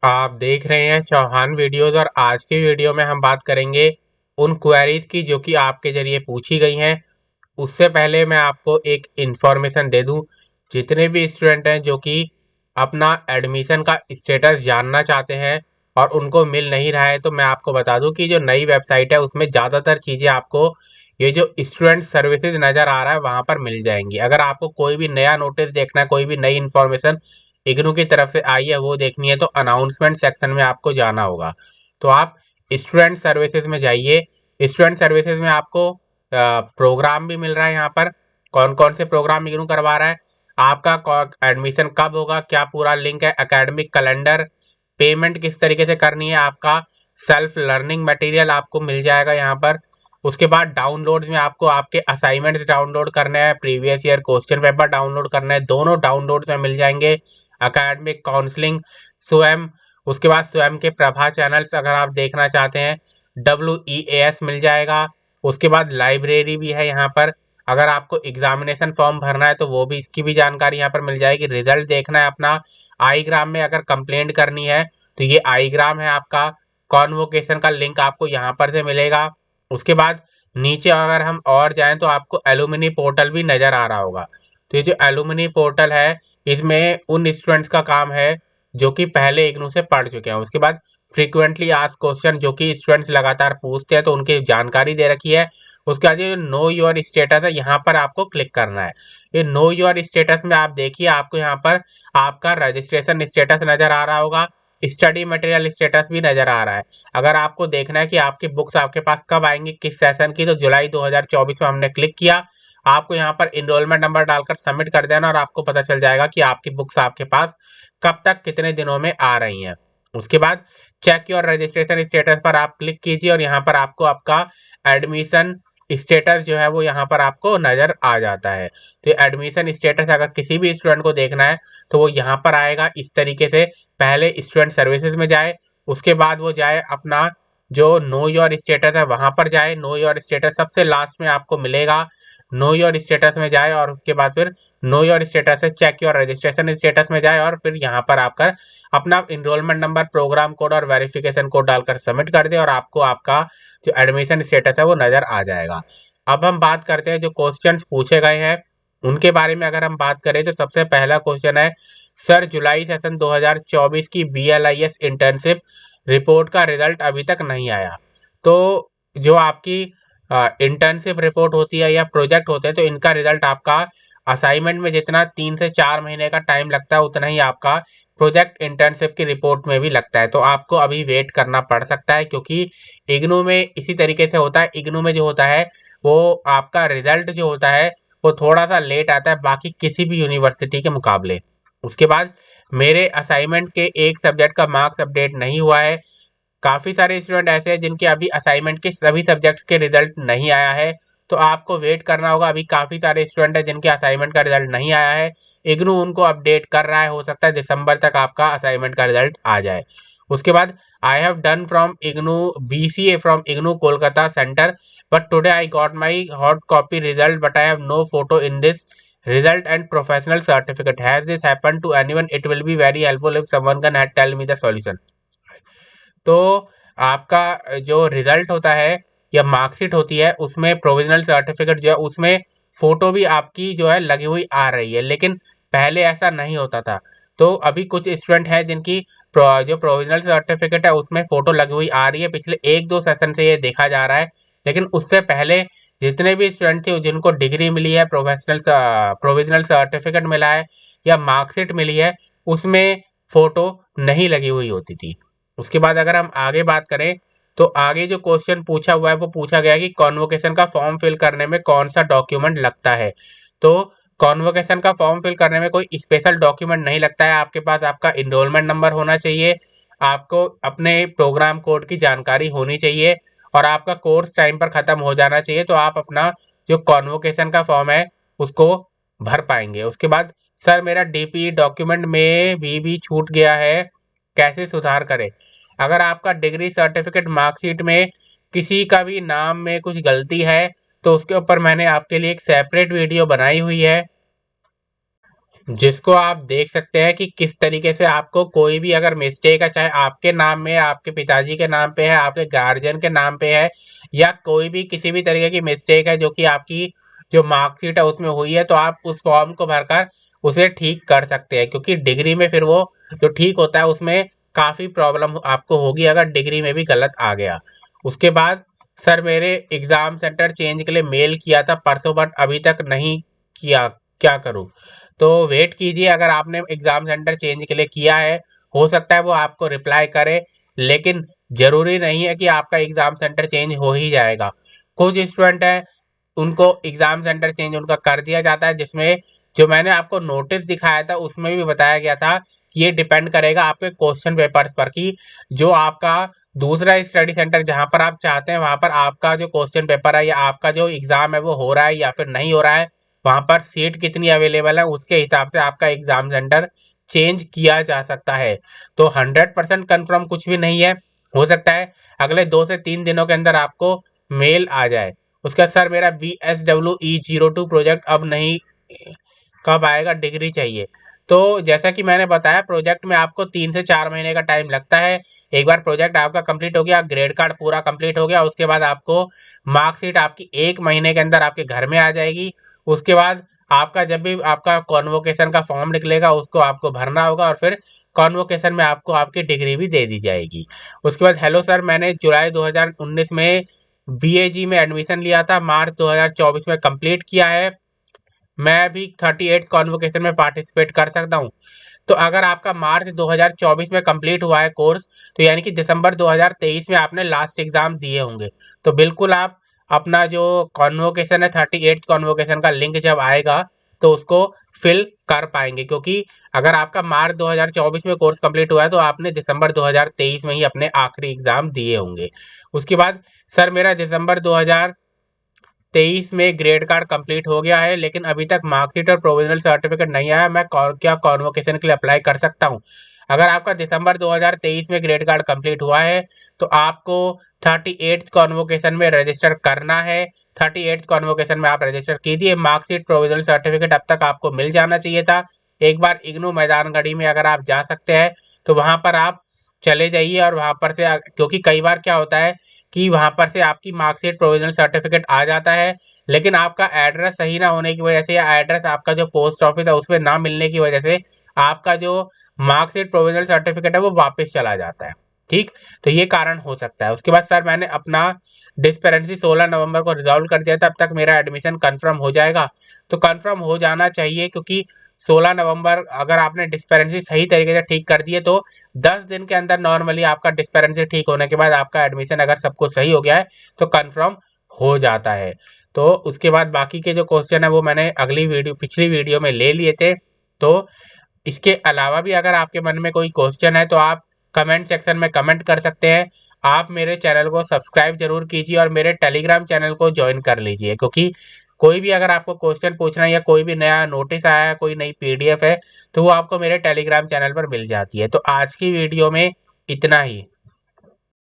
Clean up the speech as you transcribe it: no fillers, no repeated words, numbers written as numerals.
आप देख रहे हैं चौहान वीडियोस और आज के वीडियो में हम बात करेंगे उन क्वेरीज की जो कि आपके ज़रिए पूछी गई हैं। उससे पहले मैं आपको एक इन्फॉर्मेशन दे दूं, जितने भी स्टूडेंट हैं जो कि अपना एडमिशन का स्टेटस जानना चाहते हैं और उनको मिल नहीं रहा है, तो मैं आपको बता दूं कि जो नई वेबसाइट है उसमें ज़्यादातर चीज़ें आपको ये जो स्टूडेंट सर्विसेज नज़र आ रहा है वहाँ पर मिल जाएंगी। अगर आपको कोई भी नया नोटिस देखना है, कोई भी नई इन्फॉर्मेशन इग्नू की तरफ से आई है वो देखनी है, तो अनाउंसमेंट सेक्शन में आपको जाना होगा। तो आप स्टूडेंट सर्विसेज में जाइए। स्टूडेंट सर्विसेज में आपको प्रोग्राम भी मिल रहा है। यहाँ पर कौन कौन से प्रोग्राम इग्नू करवा रहा है, आपका एडमिशन कब होगा, क्या पूरा लिंक है, एकेडमिक कैलेंडर, पेमेंट किस तरीके से करनी है, आपका सेल्फ लर्निंग मटेरियल आपको मिल जाएगा यहाँ पर। उसके बाद डाउनलोड्स में आपको आपके असाइनमेंट्स डाउनलोड करने हैं, previous year question paper download करना है, दोनों डाउनलोड्स में मिल जाएंगे। एकेडमिक काउंसलिंग स्वयं, उसके बाद स्वयं के प्रभा चैनल्स अगर आप देखना चाहते हैं, WEAS मिल जाएगा। उसके बाद लाइब्रेरी भी है यहाँ पर। अगर आपको एग्जामिनेशन फॉर्म भरना है तो वो भी, इसकी भी जानकारी यहाँ पर मिल जाएगी। रिजल्ट देखना है अपना, आईग्राम में अगर कंप्लेंट करनी है तो ये आईग्राम है आपका। कॉन्वोकेशन का लिंक आपको यहाँ पर से मिलेगा। उसके बाद नीचे अगर हम और जाएं तो आपको एलुमनी पोर्टल भी नज़र आ रहा होगा। तो ये जो एलुमनी पोर्टल है, इसमें उन स्टूडेंट्स का काम है जो कि पहले इग्नू से पढ़ चुके हैं। उसके बाद फ्रीक्वेंटली आस्क्ड क्वेश्चन जो कि स्टूडेंट्स लगातार पूछते हैं, तो उनकी जानकारी दे रखी है। उसके बाद ये नो योर स्टेटस है, यहाँ पर आपको क्लिक करना है। ये नो योर स्टेटस में आप देखिए, आपको यहाँ पर आपका रजिस्ट्रेशन स्टेटस नज़र आ रहा होगा, स्टडी मटेरियल स्टेटस भी नज़र आ रहा है। अगर आपको देखना है कि आपकी बुक्स आपके पास कब आएंगी, किस सेशन की, तो जुलाई 2024 में हमने क्लिक किया। आपको यहाँ पर इनरोलमेंट नंबर डालकर सबमिट कर देना और आपको पता चल जाएगा कि आपकी बुक्स आपके पास कब तक कितने दिनों में आ रही हैं। उसके बाद चेक योर रजिस्ट्रेशन स्टेटस पर आप क्लिक कीजिए और यहाँ पर आपको आपका एडमिशन स्टेटस जो है वो यहाँ पर आपको नज़र आ जाता है। तो एडमिशन स्टेटस अगर किसी भी स्टूडेंट को देखना है तो वो यहाँ पर आएगा इस तरीके से। पहले स्टूडेंट सर्विसेज में जाए, उसके बाद वो जाए अपना जो नो योर स्टेटस है वहाँ पर जाए। नो योर स्टेटस सबसे लास्ट में आपको मिलेगा। नो योर स्टेटस में जाए और उसके बाद फिर नो योर स्टेटस है चेक योर रजिस्ट्रेशन स्टेटस में जाए और फिर यहाँ पर आकर अपना इनरोलमेंट नंबर, प्रोग्राम कोड और वेरिफिकेशन कोड डालकर सबमिट कर दे और आपको आपका जो एडमिशन स्टेटस है वो नज़र आ जाएगा। अब हम बात करते हैं जो क्वेश्चंस पूछे गए हैं उनके बारे में। अगर हम बात करें तो सबसे पहला क्वेश्चन है, सर जुलाई सेशन 2024 की BLIS इंटर्नशिप रिपोर्ट का रिजल्ट अभी तक नहीं आया। तो जो आपकी इंटर्नशिप रिपोर्ट होती है या प्रोजेक्ट होते हैं, तो इनका रिजल्ट आपका असाइनमेंट में जितना 3 से 4 महीने का टाइम लगता है उतना ही आपका प्रोजेक्ट इंटर्नशिप की रिपोर्ट में भी लगता है। तो आपको अभी वेट करना पड़ सकता है, क्योंकि इग्नू में इसी तरीके से होता है। इग्नू में जो होता है वो आपका रिजल्ट जो होता है वो थोड़ा सा लेट आता है बाकी किसी भी यूनिवर्सिटी के मुकाबले। उसके बाद मेरे असाइनमेंट के एक सब्जेक्ट का मार्क्स अपडेट नहीं हुआ है। काफ़ी सारे स्टूडेंट ऐसे हैं जिनके अभी असाइनमेंट के सभी सब्जेक्ट्स के रिजल्ट नहीं आया है, तो आपको वेट करना होगा। अभी काफ़ी सारे स्टूडेंट हैं जिनके असाइनमेंट का रिजल्ट नहीं आया है, इग्नू उनको अपडेट कर रहा है, हो सकता है दिसंबर तक आपका असाइनमेंट का रिजल्ट आ जाए। उसके बाद I have done from IGNOU BCA from IGNOU Kolkata centre, but today I got my hard copy result but I have no photo in this result and professional certificate. Has this happened to anyone? It will be very helpful if someone can tell me the solution. तो आपका जो result होता है या marksheet होती है उसमें provisional certificate जो है उसमें फोटो भी आपकी जो है लगी हुई आ रही है, लेकिन पहले ऐसा नहीं होता था। तो अभी कुछ स्टूडेंट हैं जिनकी जो प्रोविजनल सर्टिफिकेट है उसमें फोटो लगी हुई आ रही है, पिछले 1-2 सेशन से ये देखा जा रहा है। लेकिन उससे पहले जितने भी स्टूडेंट थे जिनको डिग्री मिली है, प्रोविजनल सर्टिफिकेट मिला है या मार्कशीट मिली है, उसमें फोटो नहीं लगी हुई होती थी। उसके बाद अगर हम आगे बात करें तो आगे जो क्वेश्चन पूछा हुआ है वो पूछा गया कि कॉन्वोकेशन का फॉर्म फिल करने में कौन सा डॉक्यूमेंट लगता है। तो कॉन्वोकेशन का फॉर्म फिल करने में कोई स्पेशल डॉक्यूमेंट नहीं लगता है। आपके पास आपका इनरोलमेंट नंबर होना चाहिए, आपको अपने प्रोग्राम कोड की जानकारी होनी चाहिए और आपका कोर्स टाइम पर ख़त्म हो जाना चाहिए, तो आप अपना जो कॉन्वोकेशन का फॉर्म है उसको भर पाएंगे। उसके बाद, सर मेरा DPE डॉक्यूमेंट में भी छूट गया है, कैसे सुधार करें। अगर आपका डिग्री सर्टिफिकेट मार्कशीट में किसी का भी नाम में कुछ गलती है तो उसके ऊपर मैंने आपके लिए एक सेपरेट वीडियो बनाई हुई है। जिसको आप देख सकते हैं कि किस तरीके से आपको कोई भी अगर मिस्टेक है, चाहे आपके नाम में, आपके पिताजी के नाम पे है, आपके गार्जियन के नाम पे है, या कोई भी किसी भी तरीके की मिस्टेक है जो कि आपकी जो मार्कशीट है उसमें हुई है, तो आप उस फॉर्म को भरकर उसे ठीक कर सकते हैं। क्योंकि डिग्री में फिर वो जो ठीक होता है उसमें काफ़ी प्रॉब्लम आपको होगी अगर डिग्री में भी गलत आ गया। उसके बाद सर मेरे एग्ज़ाम सेंटर चेंज के लिए मेल किया था परसों, बट अभी तक नहीं किया, क्या करूँ? तो वेट कीजिए, अगर आपने एग्ज़ाम सेंटर चेंज के लिए किया है, हो सकता है वो आपको रिप्लाई करे, लेकिन ज़रूरी नहीं है कि आपका एग्ज़ाम सेंटर चेंज हो ही जाएगा। कुछ स्टूडेंट हैं, उनको एग्ज़ाम सेंटर चेंज उनका कर दिया जाता है, जिसमें जो मैंने आपको नोटिस दिखाया था उसमें भी बताया गया था कि ये डिपेंड करेगा आपके क्वेश्चन पेपर्स पर, कि जो आपका दूसरा स्टडी सेंटर जहाँ पर आप चाहते हैं वहाँ पर आपका जो क्वेश्चन पेपर है या आपका जो एग्ज़ाम है वो हो रहा है या फिर नहीं हो रहा है, वहाँ पर सीट कितनी अवेलेबल है, उसके हिसाब से आपका एग्ज़ाम सेंटर चेंज किया जा सकता है। तो 100% कन्फर्म कुछ भी नहीं है, हो सकता है अगले 2 से 3 दिनों के अंदर आपको मेल आ जाए। उसका सर मेरा BSWE02 प्रोजेक्ट अब नहीं, कब आएगा, डिग्री चाहिए। तो जैसा कि मैंने बताया, प्रोजेक्ट में आपको 3 से 4 महीने का टाइम लगता है। एक बार प्रोजेक्ट आपका कंप्लीट हो गया, ग्रेड कार्ड पूरा कंप्लीट हो गया, उसके बाद आपको मार्कशीट आपकी 1 महीने के अंदर आपके घर में आ जाएगी। उसके बाद आपका जब भी आपका कॉन्वोकेशन का फॉर्म निकलेगा उसको आपको भरना होगा, और फिर कॉन्वोकेशन में आपको आपकी डिग्री भी दे दी जाएगी। उसके बाद हेलो सर, मैंने जुलाई 2019 में BAG में एडमिशन लिया था, मार्च 2024 में कंप्लीट किया है। मैं भी 38 कॉन्वोकेशन में पार्टिसिपेट कर सकता हूँ। तो अगर आपका मार्च 2024 में कंप्लीट हुआ है कोर्स, तो यानी कि दिसंबर 2023 में आपने लास्ट एग्जाम दिए होंगे। तो बिल्कुल आप अपना जो कॉन्वोकेशन है, 38 कॉन्वोकेशन का लिंक जब आएगा तो उसको फिल कर पाएंगे, क्योंकि अगर आपका मार्च 2024 में कोर्स कंप्लीट हुआ है तो आपने दिसंबर 2023 में ही अपने आखिरी एग्जाम दिए होंगे। उसके बाद सर मेरा दिसंबर 2023 में ग्रेड कार्ड कंप्लीट हो गया है, लेकिन अभी तक मार्कशीट और प्रोविजनल सर्टिफिकेट नहीं आया, मैं क्या कॉन्वोकेशन के लिए अप्लाई कर सकता हूं? अगर आपका दिसंबर 2023 में ग्रेड कार्ड कंप्लीट हुआ है तो आपको 38 कॉन्वोकेशन में रजिस्टर करना है। 38 कॉन्वोकेशन में आप रजिस्टर कीजिए। मार्कशीट प्रोविजनल सर्टिफिकेट अब तक आपको मिल जाना चाहिए था। एक बार इग्नू मैदानगढ़ी में अगर आप जा सकते हैं तो वहां पर आप चले जाइए, और वहां पर से क्योंकि कई बार क्या होता है कि वहां पर से आपकी मार्कशीट प्रोविजनल सर्टिफिकेट आ जाता है, लेकिन आपका एड्रेस सही ना होने की वजह से, या एड्रेस आपका जो पोस्ट ऑफिस है उसमें ना मिलने की वजह से आपका जो मार्कशीट प्रोविजनल सर्टिफिकेट है वो वापस चला जाता है। ठीक, तो ये कारण हो सकता है। उसके बाद सर मैंने अपना डिस्पेरेंसी 16 नवंबर को रिजॉल्व कर दिया था, अब तक मेरा एडमिशन कंफर्म हो जाएगा। तो कंफर्म हो जाना चाहिए, क्योंकि 16 नवंबर अगर आपने डिस्पेरेंसी सही तरीके से ठीक कर दिए तो 10 दिन के अंदर नॉर्मली आपका डिस्पेरेंसी ठीक होने के बाद आपका एडमिशन अगर सब कुछ सही हो गया है तो कंफर्म हो जाता है। तो उसके बाद बाकी के जो क्वेश्चन है वो मैंने पिछली वीडियो में ले लिए थे। तो इसके अलावा भी अगर आपके मन में कोई क्वेश्चन है तो आप कमेंट सेक्शन में कमेंट कर सकते हैं। आप मेरे चैनल को सब्सक्राइब जरूर कीजिए और मेरे टेलीग्राम चैनल को ज्वाइन कर लीजिए, क्योंकि कोई भी अगर आपको क्वेश्चन पूछना है या कोई भी नया नोटिस आया है, कोई नई PDF है, तो वो आपको मेरे टेलीग्राम चैनल पर मिल जाती है। तो आज की वीडियो में इतना ही।